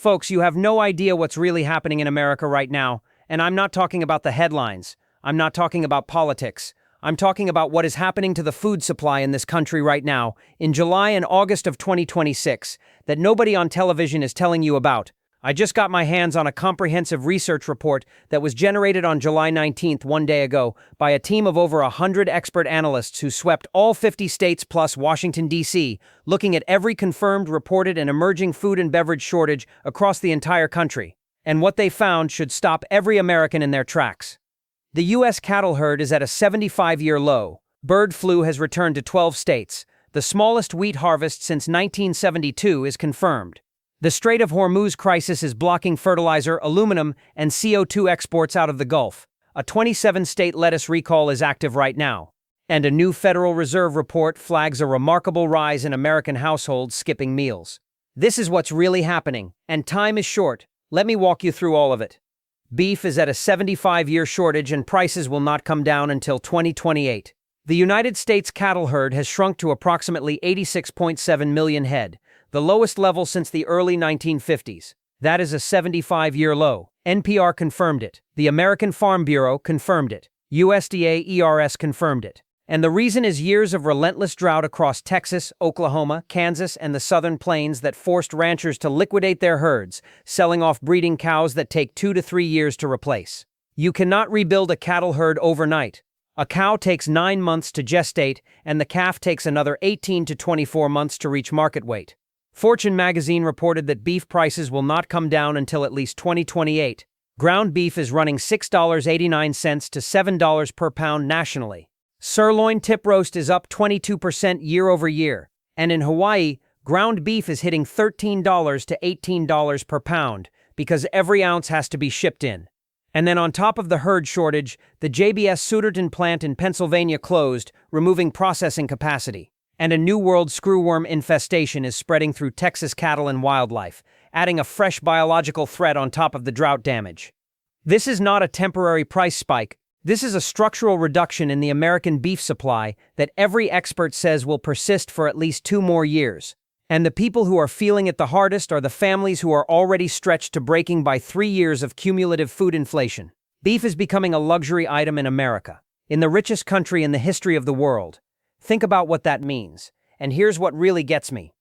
Folks, you have no idea what's really happening in America right now, and I'm not talking about the headlines. I'm not talking about politics. I'm talking about what is happening to the food supply in this country right now, in July and August of 2026, that nobody on television is telling you about. I just got my hands on a comprehensive research report that was generated on July 19th, one day ago, by a team of over 100 expert analysts who swept all 50 states plus Washington, D.C., looking at every confirmed, reported, and emerging food and beverage shortage across the entire country. And what they found should stop every American in their tracks. The U.S. cattle herd is at a 75-year low. Bird flu has returned to 12 states. The smallest wheat harvest since 1972 is confirmed. The Strait of Hormuz crisis is blocking fertilizer, aluminum, and CO2 exports out of the Gulf. A 27-state lettuce recall is active right now. And a new Federal Reserve report flags a remarkable rise in American households skipping meals. This is what's really happening, and time is short. Let me walk you through all of it. Beef is at a 75-year shortage and prices will not come down until 2028. The United States cattle herd has shrunk to approximately 86.7 million head, the lowest level since the early 1950s. That is a 75-year low. NPR confirmed it. The American Farm Bureau confirmed it. USDA ERS confirmed it. And the reason is years of relentless drought across Texas, Oklahoma, Kansas, and the southern plains that forced ranchers to liquidate their herds, selling off breeding cows that take 2 to 3 years to replace. You cannot rebuild a cattle herd overnight. A cow takes 9 months to gestate, and the calf takes another 18 to 24 months to reach market weight. Fortune magazine reported that beef prices will not come down until at least 2028. Ground beef is running $6.89 to $7 per pound nationally. Sirloin tip roast is up 22% year over year. And in Hawaii, ground beef is hitting $13 to $18 per pound because every ounce has to be shipped in. And then on top of the herd shortage, the JBS Suderton plant in Pennsylvania closed, removing processing capacity. And a New World screwworm infestation is spreading through Texas cattle and wildlife, adding a fresh biological threat on top of the drought damage. This is not a temporary price spike. This is a structural reduction in the American beef supply that every expert says will persist for at least 2 more years. And the people who are feeling it the hardest are the families who are already stretched to breaking by 3 years of cumulative food inflation. Beef is becoming a luxury item in America, in the richest country in the history of the world. Think about what that means. And here's what really gets me.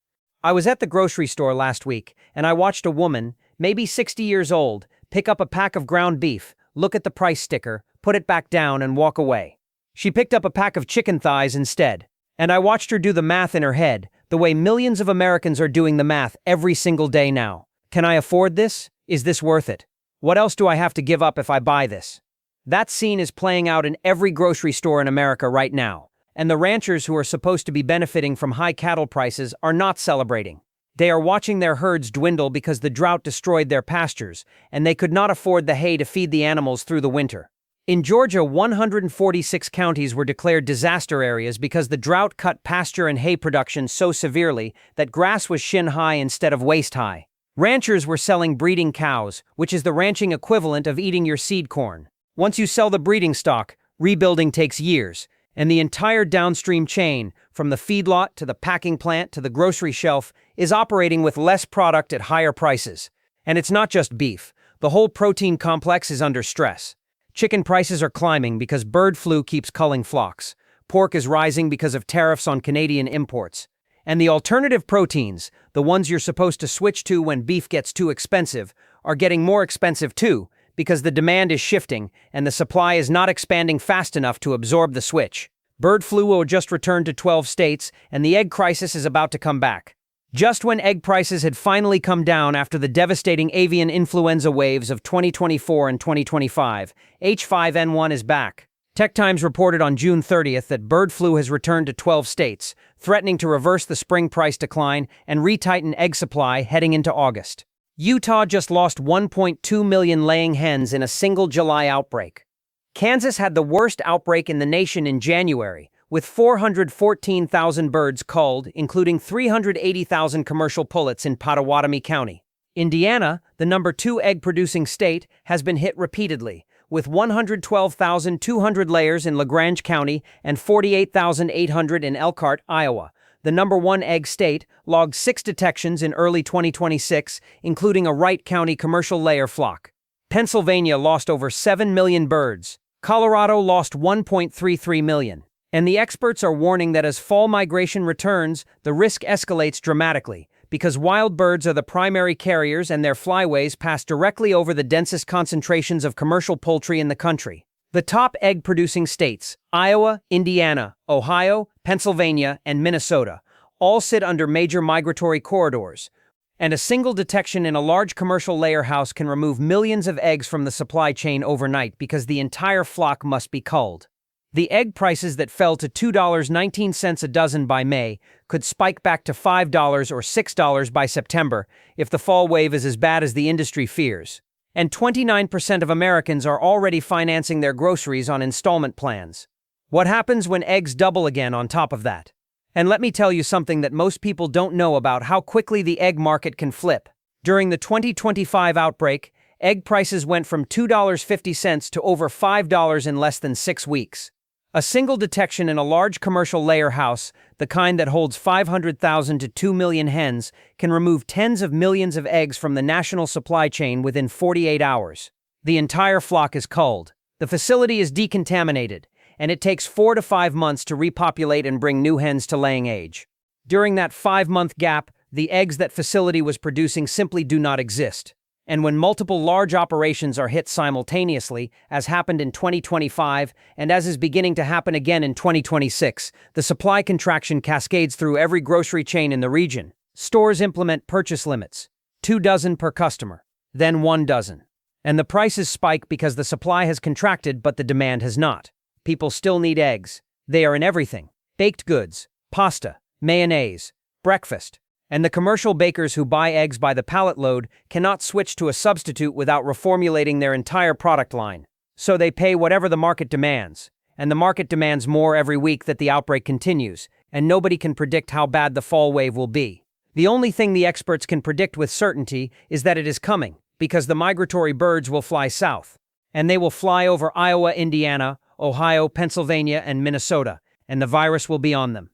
I was at the grocery store last week, and I watched a woman, maybe 60 years old, pick up a pack of ground beef, look at the price sticker, put it back down, and walk away. She picked up a pack of chicken thighs instead. And I watched her do the math in her head, the way millions of Americans are doing the math every single day now. Can I afford this? Is this worth it? What else do I have to give up if I buy this? That scene is playing out in every grocery store in America right now. And the ranchers who are supposed to be benefiting from high cattle prices are not celebrating. They are watching their herds dwindle because the drought destroyed their pastures, and they could not afford the hay to feed the animals through the winter. In Georgia, 146 counties were declared disaster areas because the drought cut pasture and hay production so severely that grass was shin-high instead of waist-high. Ranchers were selling breeding cows, which is the ranching equivalent of eating your seed corn. Once you sell the breeding stock, rebuilding takes years, and the entire downstream chain, from the feedlot to the packing plant to the grocery shelf, is operating with less product at higher prices. And it's not just beef. The whole protein complex is under stress. Chicken prices are climbing because bird flu keeps culling flocks. Pork is rising because of tariffs on Canadian imports. And the alternative proteins, the ones you're supposed to switch to when beef gets too expensive, are getting more expensive too, because the demand is shifting and the supply is not expanding fast enough to absorb the switch. Bird flu will just return to 12 states, and the egg crisis is about to come back. Just when egg prices had finally come down after the devastating avian influenza waves of 2024 and 2025, H5N1 is back. Tech Times reported on June 30th that bird flu has returned to 12 states, threatening to reverse the spring price decline and retighten egg supply heading into August. Utah just lost 1.2 million laying hens in a single July outbreak. Kansas had the worst outbreak in the nation in January, with 414,000 birds culled, including 380,000 commercial pullets in Pottawatomie County. Indiana, the number 2 egg-producing state, has been hit repeatedly, with 112,200 layers in LaGrange County and 48,800 in Elkhart, Iowa. the #1 egg state, logged 6 detections in early 2026, including a Wright County commercial layer flock. Pennsylvania lost over 7 million birds. Colorado lost 1.33 million. And the experts are warning that as fall migration returns, the risk escalates dramatically, because wild birds are the primary carriers and their flyways pass directly over the densest concentrations of commercial poultry in the country. The top egg-producing states, Iowa, Indiana, Ohio, Pennsylvania, and Minnesota, all sit under major migratory corridors, and a single detection in a large commercial layer house can remove millions of eggs from the supply chain overnight because the entire flock must be culled. The egg prices that fell to $2.19 a dozen by May could spike back to $5 or $6 by September if the fall wave is as bad as the industry fears. And 29% of Americans are already financing their groceries on installment plans. What happens when eggs double again on top of that? And let me tell you something that most people don't know about how quickly the egg market can flip. During the 2025 outbreak, egg prices went from $2.50 to over $5 in less than 6 weeks. A single detection in a large commercial layer house, the kind that holds 500,000 to 2 million hens, can remove tens of millions of eggs from the national supply chain within 48 hours. The entire flock is culled. The facility is decontaminated, and it takes 4 to 5 months to repopulate and bring new hens to laying age. During that 5-month gap, the eggs that facility was producing simply do not exist. And when multiple large operations are hit simultaneously, as happened in 2025 and as is beginning to happen again in 2026, the supply contraction cascades through every grocery chain in the region. Stores implement purchase limits, 2 dozen per customer, then 1 dozen. And the prices spike because the supply has contracted but the demand has not. People still need eggs. They are in everything: baked goods, pasta, mayonnaise, breakfast. And the commercial bakers who buy eggs by the pallet load cannot switch to a substitute without reformulating their entire product line. So they pay whatever the market demands. And the market demands more every week that the outbreak continues, and nobody can predict how bad the fall wave will be. The only thing the experts can predict with certainty is that it is coming, because the migratory birds will fly south. And they will fly over Iowa, Indiana, Ohio, Pennsylvania, and Minnesota, and the virus will be on them.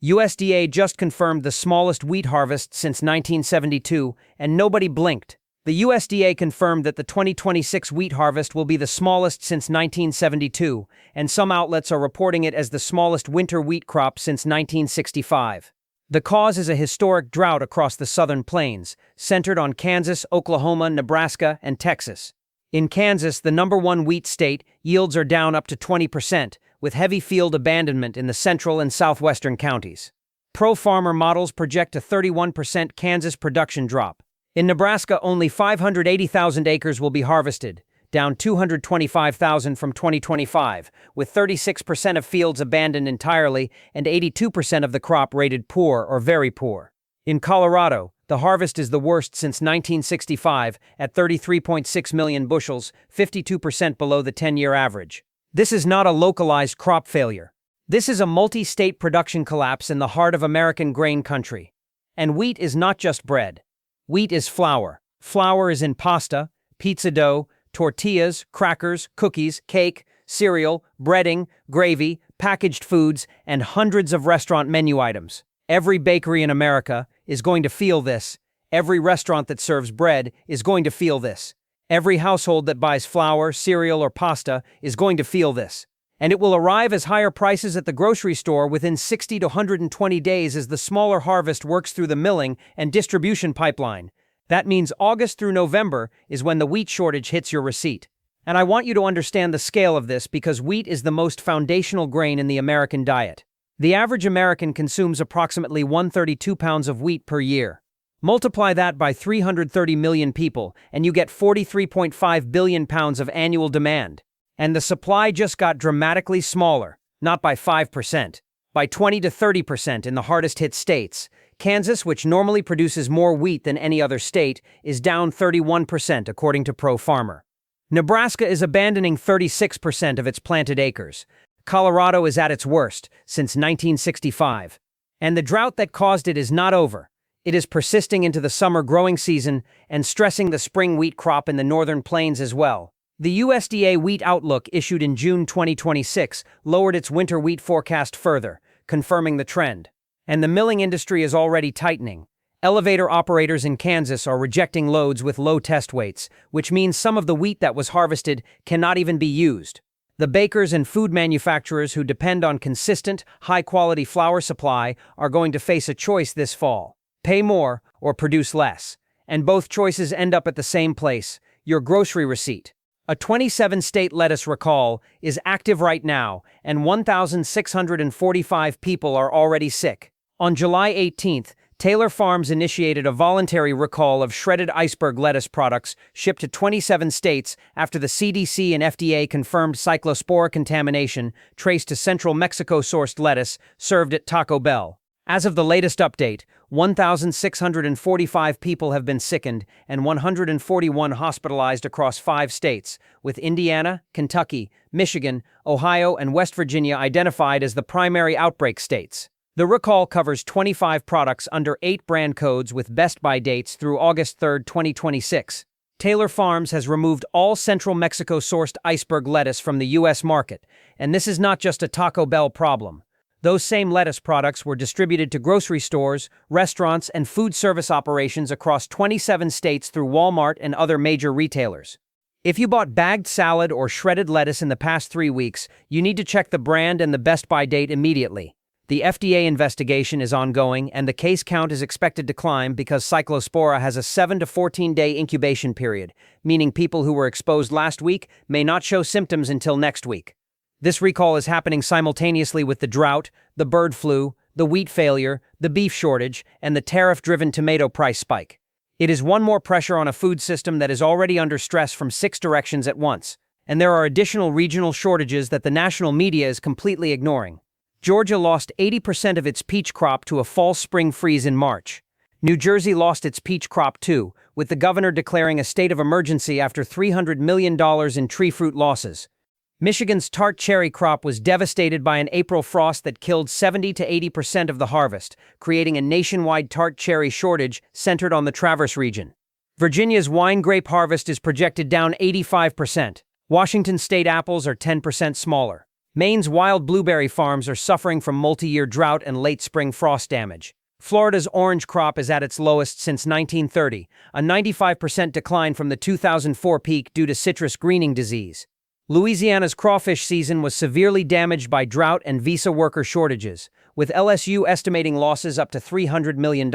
USDA just confirmed the smallest wheat harvest since 1972, and nobody blinked. The USDA confirmed that the 2026 wheat harvest will be the smallest since 1972, and some outlets are reporting it as the smallest winter wheat crop since 1965. The cause is a historic drought across the southern plains, centered on Kansas, Oklahoma, Nebraska, and Texas. In Kansas, the #1 wheat state, yields are down up to 20%, with heavy field abandonment in the central and southwestern counties. Pro-farmer models project a 31% Kansas production drop. In Nebraska, only 580,000 acres will be harvested, down 225,000 from 2025, with 36% of fields abandoned entirely and 82% of the crop rated poor or very poor. In Colorado, the harvest is the worst since 1965 at 33.6 million bushels, 52% below the 10-year average. This is not a localized crop failure. This is a multi-state production collapse in the heart of American grain country. And wheat is not just bread. Wheat is flour. Flour is in pasta, pizza dough, tortillas, crackers, cookies, cake, cereal, breading, gravy, packaged foods, and hundreds of restaurant menu items. Every bakery in America is going to feel this. Every restaurant that serves bread is going to feel this. Every household that buys flour, cereal, or pasta is going to feel this. And it will arrive as higher prices at the grocery store within 60 to 120 days as the smaller harvest works through the milling and distribution pipeline. That means August through November is when the wheat shortage hits your receipt. And I want you to understand the scale of this because wheat is the most foundational grain in the American diet. The average American consumes approximately 132 pounds of wheat per year. Multiply that by 330 million people, and you get 43.5 billion pounds of annual demand. And the supply just got dramatically smaller, not by 5%, by 20 to 30% in the hardest-hit states. Kansas, which normally produces more wheat than any other state, is down 31% according to Pro Farmer. Nebraska is abandoning 36% of its planted acres. Colorado is at its worst since 1965. And the drought that caused it is not over. It is persisting into the summer growing season and stressing the spring wheat crop in the northern plains as well. The USDA Wheat Outlook issued in June 2026 lowered its winter wheat forecast further, confirming the trend. And the milling industry is already tightening. Elevator operators in Kansas are rejecting loads with low test weights, which means some of the wheat that was harvested cannot even be used. The bakers and food manufacturers who depend on consistent, high-quality flour supply are going to face a choice this fall: pay more or produce less. And both choices end up at the same place: your grocery receipt. A 27-state lettuce recall is active right now, and 1,645 people are already sick. On July 18th, Taylor Farms initiated a voluntary recall of shredded iceberg lettuce products shipped to 27 states after the CDC and FDA confirmed cyclospora contamination traced to central Mexico-sourced lettuce served at Taco Bell. As of the latest update, 1,645 people have been sickened and 141 hospitalized across 5 states, with Indiana, Kentucky, Michigan, Ohio, and West Virginia identified as the primary outbreak states. The recall covers 25 products under 8 brand codes with best by dates through August 3, 2026. Taylor Farms has removed all central Mexico-sourced iceberg lettuce from the U.S. market, and this is not just a Taco Bell problem. Those same lettuce products were distributed to grocery stores, restaurants, and food service operations across 27 states through Walmart and other major retailers. If you bought bagged salad or shredded lettuce in the past 3 weeks, you need to check the brand and the best by date immediately. The FDA investigation is ongoing, and the case count is expected to climb because cyclospora has a 7 to 14-day incubation period, meaning people who were exposed last week may not show symptoms until next week. This recall is happening simultaneously with the drought, the bird flu, the wheat failure, the beef shortage, and the tariff-driven tomato price spike. It is one more pressure on a food system that is already under stress from 6 directions at once, and there are additional regional shortages that the national media is completely ignoring. Georgia lost 80% of its peach crop to a fall-spring freeze in March. New Jersey lost its peach crop too, with the governor declaring a state of emergency after $300 million in tree fruit losses. Michigan's tart cherry crop was devastated by an April frost that killed 70 to 80% of the harvest, creating a nationwide tart cherry shortage centered on the Traverse region. Virginia's wine grape harvest is projected down 85%. Washington state apples are 10% smaller. Maine's wild blueberry farms are suffering from multi-year drought and late spring frost damage. Florida's orange crop is at its lowest since 1930, a 95% decline from the 2004 peak due to citrus greening disease. Louisiana's crawfish season was severely damaged by drought and visa worker shortages, with LSU estimating losses up to $300 million.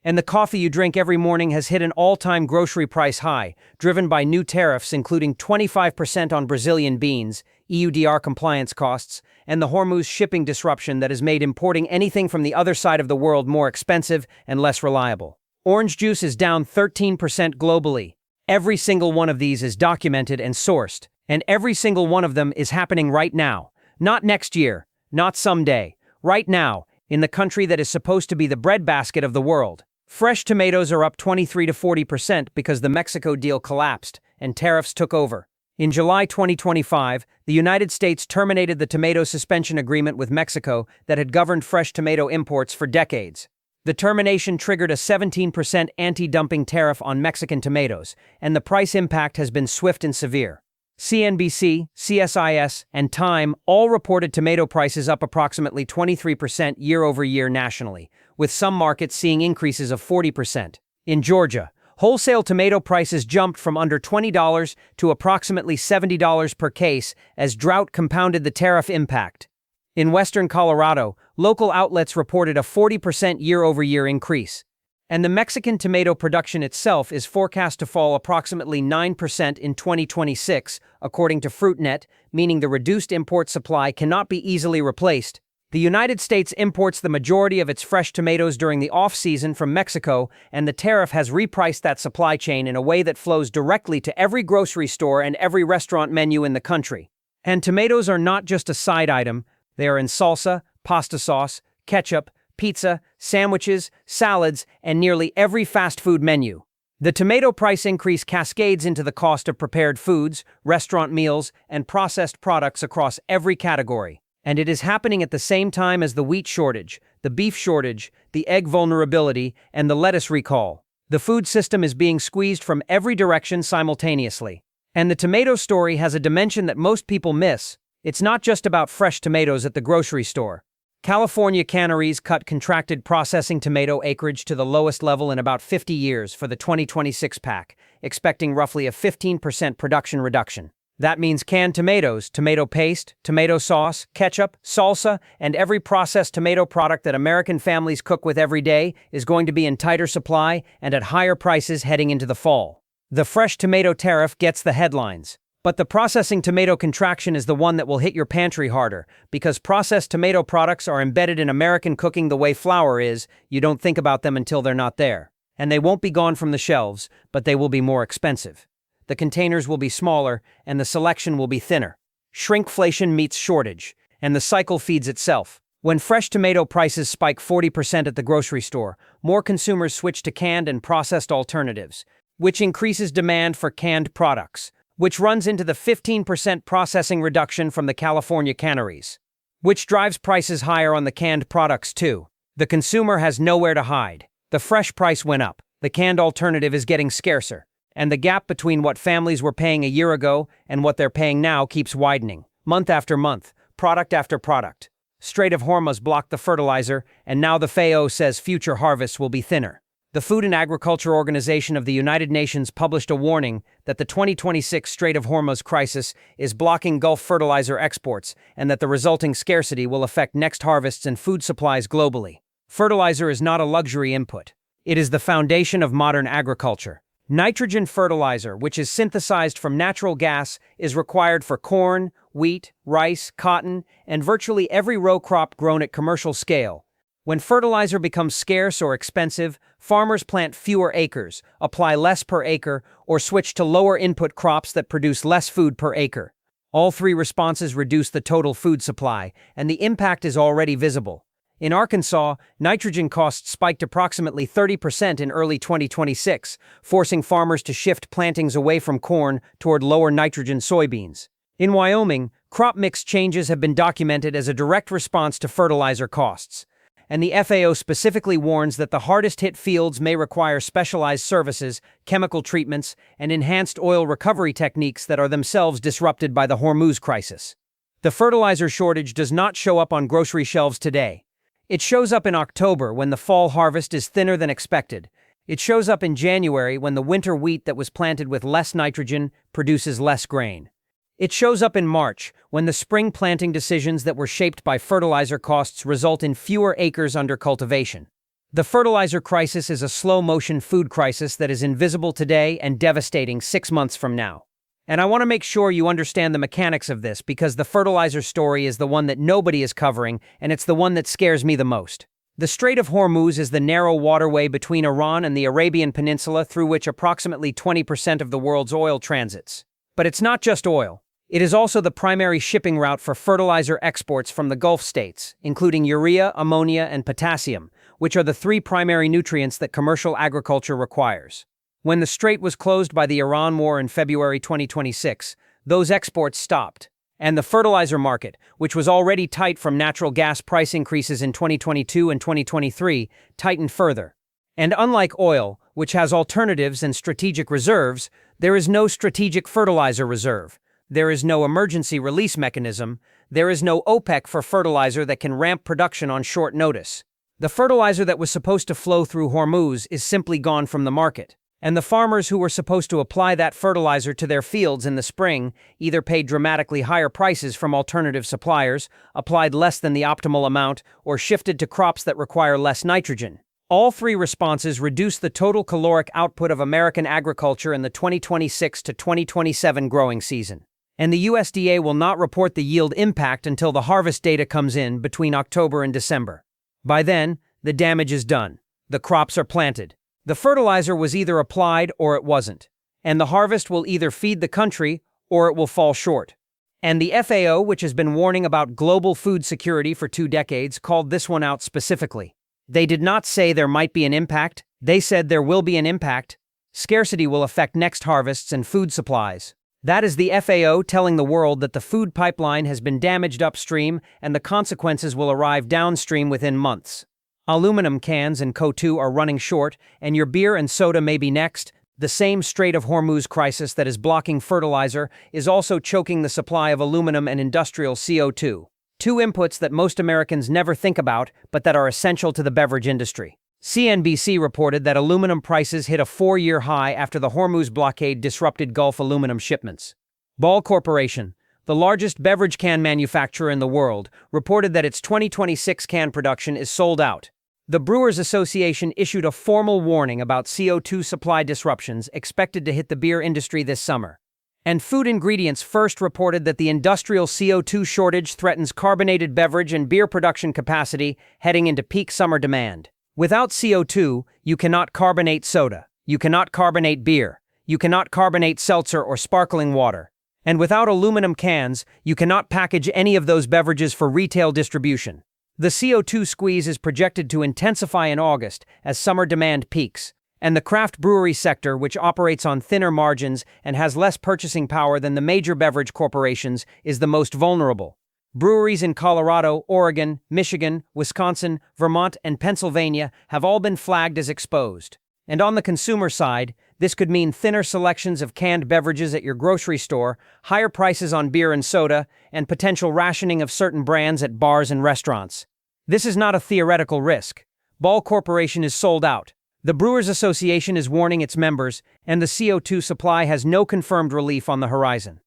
And the coffee you drink every morning has hit an all-time grocery price high, driven by new tariffs including 25% on Brazilian beans, EUDR compliance costs, and the Hormuz shipping disruption that has made importing anything from the other side of the world more expensive and less reliable. Orange juice is down 13% globally. Every single one of these is documented and sourced, and every single one of them is happening right now. Not next year, not someday, right now, in the country that is supposed to be the breadbasket of the world. Fresh tomatoes are up 23 to 40% because the Mexico deal collapsed and tariffs took over. In July 2025, the United States terminated the tomato suspension agreement with Mexico that had governed fresh tomato imports for decades. The termination triggered a 17% anti-dumping tariff on Mexican tomatoes, and the price impact has been swift and severe. CNBC, CSIS, and Time all reported tomato prices up approximately 23% year-over-year nationally, with some markets seeing increases of 40%. In Georgia, wholesale tomato prices jumped from under $20 to approximately $70 per case as drought compounded the tariff impact. In western Colorado, local outlets reported a 40% year-over-year increase. And the Mexican tomato production itself is forecast to fall approximately 9% in 2026, according to FruitNet, meaning the reduced import supply cannot be easily replaced. The United States imports the majority of its fresh tomatoes during the off-season from Mexico, and the tariff has repriced that supply chain in a way that flows directly to every grocery store and every restaurant menu in the country. And tomatoes are not just a side item, they are in salsa, pasta sauce, ketchup, pizza, sandwiches, salads, and nearly every fast food menu. The tomato price increase cascades into the cost of prepared foods, restaurant meals, and processed products across every category. And it is happening at the same time as the wheat shortage, the beef shortage, the egg vulnerability, and the lettuce recall. The food system is being squeezed from every direction simultaneously. And the tomato story has a dimension that most people miss. It's not just about fresh tomatoes at the grocery store. California canneries cut contracted processing tomato acreage to the lowest level in about 50 years for the 2026 pack, expecting roughly a 15% production reduction. That means canned tomatoes, tomato paste, tomato sauce, ketchup, salsa, and every processed tomato product that American families cook with every day is going to be in tighter supply and at higher prices heading into the fall. The fresh tomato tariff gets the headlines. But the processing tomato contraction is the one that will hit your pantry harder, because processed tomato products are embedded in American cooking the way flour is. You don't think about them until they're not there. And they won't be gone from the shelves, but they will be more expensive. The containers will be smaller, and the selection will be thinner. Shrinkflation meets shortage, and the cycle feeds itself. When fresh tomato prices spike 40% at the grocery store, more consumers switch to canned and processed alternatives, which increases demand for canned products, which runs into the 15% processing reduction from the California canneries, which drives prices higher on the canned products too. The consumer has nowhere to hide. The fresh price went up, the canned alternative is getting scarcer, and the gap between what families were paying a year ago and what they're paying now keeps widening, month after month, product after product. Strait of Hormuz blocked the fertilizer, and now the FAO says future harvests will be thinner. The Food and Agriculture Organization of the United Nations published a warning that the 2026 Strait of Hormuz crisis is blocking Gulf fertilizer exports and that the resulting scarcity will affect next harvests and food supplies globally. Fertilizer is not a luxury input. It is the foundation of modern agriculture. Nitrogen fertilizer, which is synthesized from natural gas, is required for corn, wheat, rice, cotton, and virtually every row crop grown at commercial scale. When fertilizer becomes scarce or expensive, farmers plant fewer acres, apply less per acre, or switch to lower input crops that produce less food per acre. All three responses reduce the total food supply, and the impact is already visible. In Arkansas, nitrogen costs spiked approximately 30% in early 2026, forcing farmers to shift plantings away from corn toward lower nitrogen soybeans. In Wyoming, crop mix changes have been documented as a direct response to fertilizer costs. And the FAO specifically warns that the hardest-hit fields may require specialized services, chemical treatments, and enhanced oil recovery techniques that are themselves disrupted by the Hormuz crisis. The fertilizer shortage does not show up on grocery shelves today. It shows up in October when the fall harvest is thinner than expected. It shows up in January when the winter wheat that was planted with less nitrogen produces less grain. It shows up in March, when the spring planting decisions that were shaped by fertilizer costs result in fewer acres under cultivation. The fertilizer crisis is a slow-motion food crisis that is invisible today and devastating 6 months from now. And I want to make sure you understand the mechanics of this, because the fertilizer story is the one that nobody is covering, and it's the one that scares me the most. The Strait of Hormuz is the narrow waterway between Iran and the Arabian Peninsula through which approximately 20% of the world's oil transits. But it's not just oil. It is also the primary shipping route for fertilizer exports from the Gulf states, including urea, ammonia, and potassium, which are the three primary nutrients that commercial agriculture requires. When the strait was closed by the Iran war in February 2026, those exports stopped. And the fertilizer market, which was already tight from natural gas price increases in 2022 and 2023, tightened further. And unlike oil, which has alternatives and strategic reserves, there is no strategic fertilizer reserve. There is no emergency release mechanism. There is no OPEC for fertilizer that can ramp production on short notice. The fertilizer that was supposed to flow through Hormuz is simply gone from the market. And the farmers who were supposed to apply that fertilizer to their fields in the spring either paid dramatically higher prices from alternative suppliers, applied less than the optimal amount, or shifted to crops that require less nitrogen. All three responses reduce the total caloric output of American agriculture in the 2026 to 2027 growing season. And the USDA will not report the yield impact until the harvest data comes in between October and December. By then, the damage is done. The crops are planted. The fertilizer was either applied or it wasn't. And the harvest will either feed the country or it will fall short. And the FAO, which has been warning about global food security for 2 decades, called this one out specifically. They did not say there might be an impact. They said there will be an impact. Scarcity will affect next harvests and food supplies. That is the FAO telling the world that the food pipeline has been damaged upstream and the consequences will arrive downstream within months. Aluminum cans and CO2 are running short, and your beer and soda may be next. The same Strait of Hormuz crisis that is blocking fertilizer is also choking the supply of aluminum and industrial CO2. Two inputs that most Americans never think about, but that are essential to the beverage industry. CNBC reported that aluminum prices hit a 4-year high after the Hormuz blockade disrupted Gulf aluminum shipments. Ball Corporation, the largest beverage can manufacturer in the world, reported that its 2026 can production is sold out. The Brewers Association issued a formal warning about CO2 supply disruptions expected to hit the beer industry this summer. And Food Ingredients First reported that the industrial CO2 shortage threatens carbonated beverage and beer production capacity heading into peak summer demand. Without CO2, you cannot carbonate soda, you cannot carbonate beer, you cannot carbonate seltzer or sparkling water. And without aluminum cans, you cannot package any of those beverages for retail distribution. The CO2 squeeze is projected to intensify in August as summer demand peaks, and the craft brewery sector, which operates on thinner margins and has less purchasing power than the major beverage corporations, is the most vulnerable. Breweries in Colorado, Oregon, Michigan, Wisconsin, Vermont, and Pennsylvania have all been flagged as exposed. And on the consumer side, this could mean thinner selections of canned beverages at your grocery store, higher prices on beer and soda, and potential rationing of certain brands at bars and restaurants. This is not a theoretical risk. Ball Corporation is sold out. The Brewers Association is warning its members, and the CO2 supply has no confirmed relief on the horizon.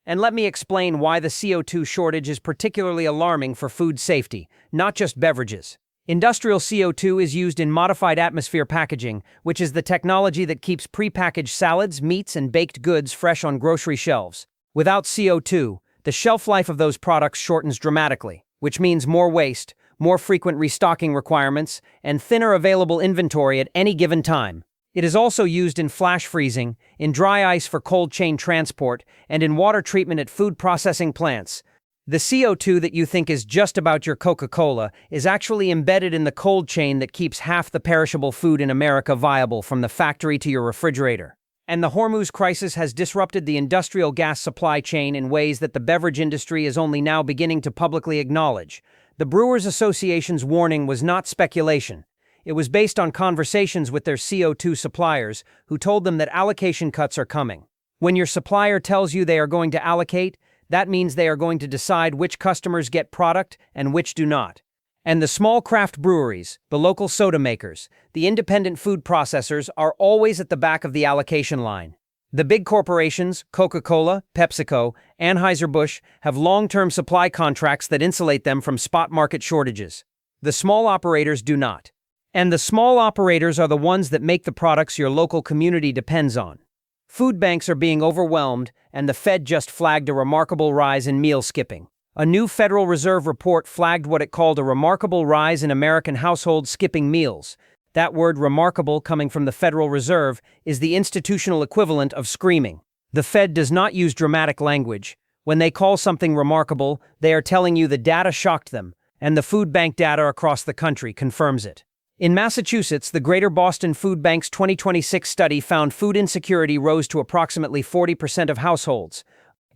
And let me explain why the CO2 shortage is particularly alarming for food safety, not just beverages. Industrial CO2 is used in modified atmosphere packaging, which is the technology that keeps prepackaged salads, meats, and baked goods fresh on grocery shelves. Without CO2, the shelf life of those products shortens dramatically, which means more waste, more frequent restocking requirements, and thinner available inventory at any given time. It is also used in flash freezing, in dry ice for cold chain transport, and in water treatment at food processing plants. The CO2 that you think is just about your Coca-Cola is actually embedded in the cold chain that keeps half the perishable food in America viable from the factory to your refrigerator. And the Hormuz crisis has disrupted the industrial gas supply chain in ways that the beverage industry is only now beginning to publicly acknowledge. The Brewers Association's warning was not speculation. It was based on conversations with their CO2 suppliers, who told them that allocation cuts are coming. When your supplier tells you they are going to allocate, that means they are going to decide which customers get product and which do not. And the small craft breweries, the local soda makers, the independent food processors are always at the back of the allocation line. The big corporations, Coca-Cola, PepsiCo, Anheuser-Busch, have long-term supply contracts that insulate them from spot market shortages. The small operators do not. And the small operators are the ones that make the products your local community depends on. Food banks are being overwhelmed, and the Fed just flagged a remarkable rise in meal skipping. A new Federal Reserve report flagged what it called a remarkable rise in American households skipping meals. That word remarkable, coming from the Federal Reserve, is the institutional equivalent of screaming. The Fed does not use dramatic language. When they call something remarkable, they are telling you the data shocked them, and the food bank data across the country confirms it. In Massachusetts, the Greater Boston Food Bank's 2026 study found food insecurity rose to approximately 40% of households.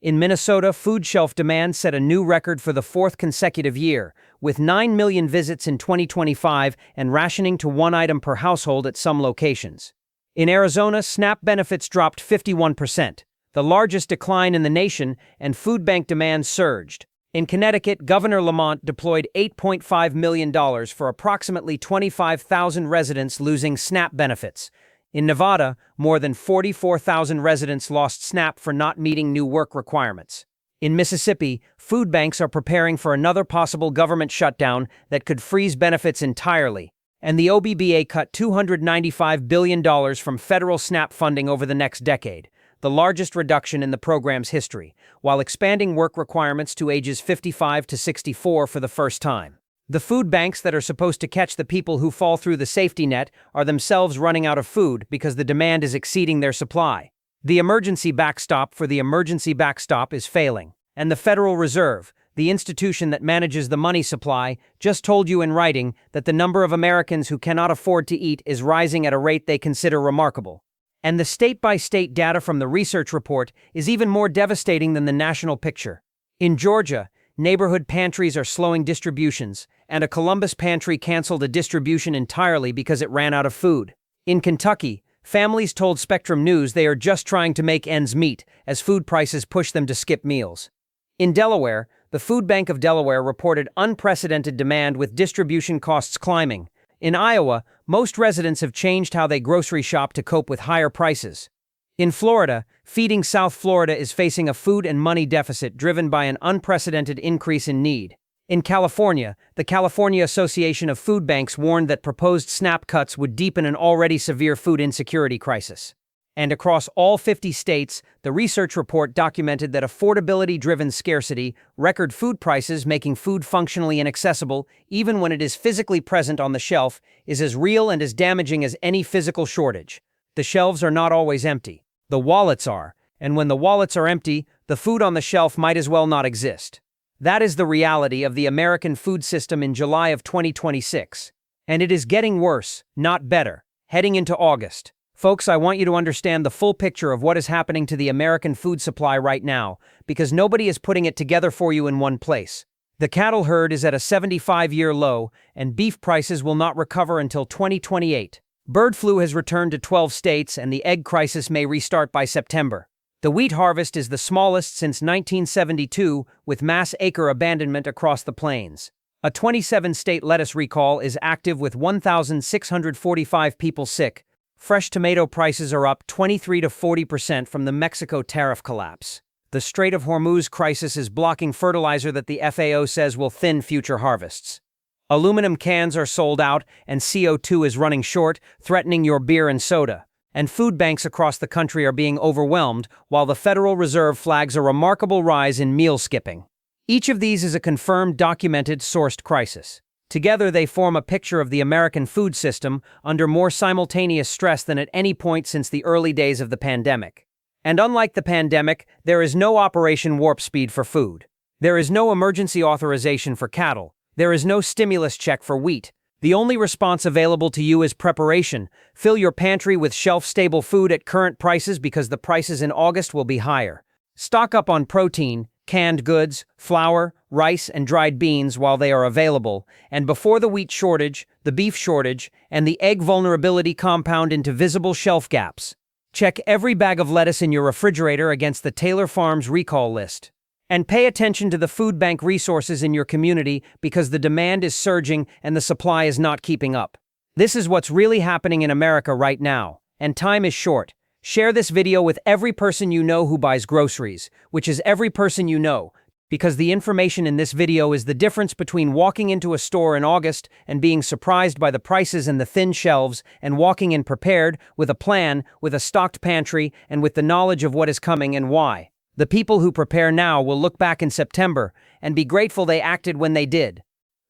In Minnesota, food shelf demand set a new record for the fourth consecutive year, with 9 million visits in 2025 and rationing to one item per household at some locations. In Arizona, SNAP benefits dropped 51%, the largest decline in the nation, and food bank demand surged. In Connecticut, Governor Lamont deployed $8.5 million for approximately 25,000 residents losing SNAP benefits. In Nevada, more than 44,000 residents lost SNAP for not meeting new work requirements. In Mississippi, food banks are preparing for another possible government shutdown that could freeze benefits entirely, and the OBBA cut $295 billion from federal SNAP funding over the next decade, the largest reduction in the program's history, while expanding work requirements to ages 55 to 64 for the first time. The food banks that are supposed to catch the people who fall through the safety net are themselves running out of food because the demand is exceeding their supply. The emergency backstop for the emergency backstop is failing, and the Federal Reserve, the institution that manages the money supply, just told you in writing that the number of Americans who cannot afford to eat is rising at a rate they consider remarkable. And the state-by-state data from the research report is even more devastating than the national picture. In Georgia, neighborhood pantries are slowing distributions, and a Columbus pantry canceled a distribution entirely because it ran out of food. In Kentucky, families told Spectrum News they are just trying to make ends meet as food prices push them to skip meals. In Delaware, the Food Bank of Delaware reported unprecedented demand with distribution costs climbing. In Iowa, most residents have changed how they grocery shop to cope with higher prices. In Florida, Feeding South Florida is facing a food and money deficit driven by an unprecedented increase in need. In California, the California Association of Food Banks warned that proposed SNAP cuts would deepen an already severe food insecurity crisis. And across all 50 states, the research report documented that affordability-driven scarcity, record food prices making food functionally inaccessible, even when it is physically present on the shelf, is as real and as damaging as any physical shortage. The shelves are not always empty. The wallets are, and when the wallets are empty, the food on the shelf might as well not exist. That is the reality of the American food system in July of 2026. And it is getting worse, not better, heading into August. Folks, I want you to understand the full picture of what is happening to the American food supply right now, because nobody is putting it together for you in one place. The cattle herd is at a 75-year low, and beef prices will not recover until 2028. Bird flu has returned to 12 states, and the egg crisis may restart by September. The wheat harvest is the smallest since 1972, with mass acre abandonment across the plains. A 27-state lettuce recall is active with 1,645 people sick. Fresh tomato prices are up 23 to 40% from the Mexico tariff collapse. The Strait of Hormuz crisis is blocking fertilizer that the FAO says will thin future harvests. Aluminum cans are sold out, and CO2 is running short, threatening your beer and soda. And food banks across the country are being overwhelmed, while the Federal Reserve flags a remarkable rise in meal skipping. Each of these is a confirmed, documented, sourced crisis. Together, they form a picture of the American food system under more simultaneous stress than at any point since the early days of the pandemic. And unlike the pandemic, there is no Operation Warp Speed for food. There is no emergency authorization for cattle. There is no stimulus check for wheat. The only response available to you is preparation. Fill your pantry with shelf-stable food at current prices because the prices in August will be higher. Stock up on protein, canned goods, flour, rice, and dried beans while they are available, and before the wheat shortage, the beef shortage, and the egg vulnerability compound into visible shelf gaps. Check every bag of lettuce in your refrigerator against the Taylor Farms recall list. And pay attention to the food bank resources in your community because the demand is surging and the supply is not keeping up. This is what's really happening in America right now, and time is short. Share this video with every person you know who buys groceries, which is every person you know, because the information in this video is the difference between walking into a store in August and being surprised by the prices and the thin shelves, and walking in prepared, with a plan, with a stocked pantry, and with the knowledge of what is coming and why. The people who prepare now will look back in September and be grateful they acted when they did.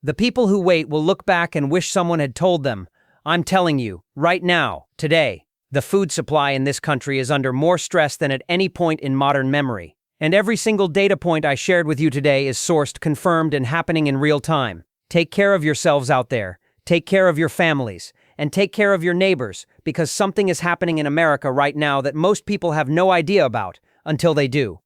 The people who wait will look back and wish someone had told them. I'm telling you, right now, today, the food supply in this country is under more stress than at any point in modern memory. And every single data point I shared with you today is sourced, confirmed, and happening in real time. Take care of yourselves out there. Take care of your families. And take care of your neighbors, because something is happening in America right now that most people have no idea about, until they do.